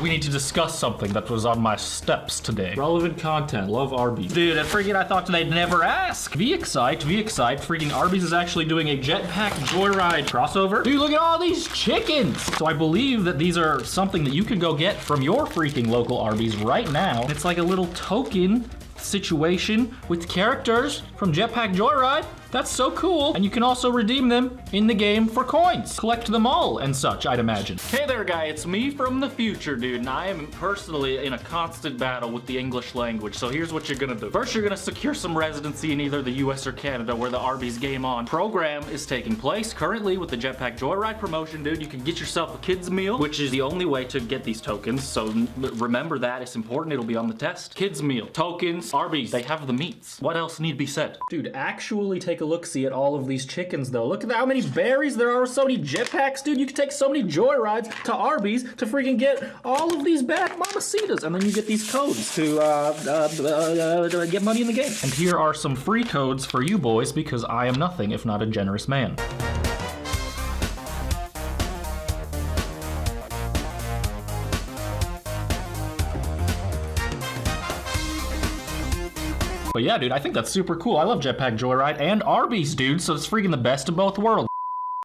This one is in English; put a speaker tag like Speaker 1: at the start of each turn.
Speaker 1: We need to discuss something that was on my steps today.
Speaker 2: Relevant content. Love Arby.
Speaker 1: Dude, I thought they'd never ask. Be excited. Freaking Arby's is actually doing a Jetpack Joyride crossover. Dude, look at all these chickens. So I believe that these are something that you can go get from your freaking local Arby's right now. It's like a little token situation with characters from Jetpack Joyride. That's so cool. And you can also redeem them in the game for coins. Collect them all and such, I'd imagine. Hey there, guy. It's me from the future, dude. And I am personally in a constant battle with the English language. So here's what you're gonna do. First, you're gonna secure some residency in either the US or Canada where the Arby's Game On program is taking place. Currently, with the Jetpack Joyride promotion, dude, you can get yourself a kid's meal, which is the only way to get these tokens. So remember that. It's important. It'll be on the test. Kids meal. Tokens. Arby's. They have the meats. What else need be said? Dude, actually take a look-see at all of these chickens, though. Look at how many berries there are, so many jetpacks, dude. You can take so many joyrides to Arby's to freaking get all of these bad mamacitas, and then you get these codes to get money in the game. And here are some free codes for you boys, because I am nothing if not a generous man. But yeah, dude, I think that's super cool. I love Jetpack Joyride and Arby's, dude, so it's freaking the best of both worlds.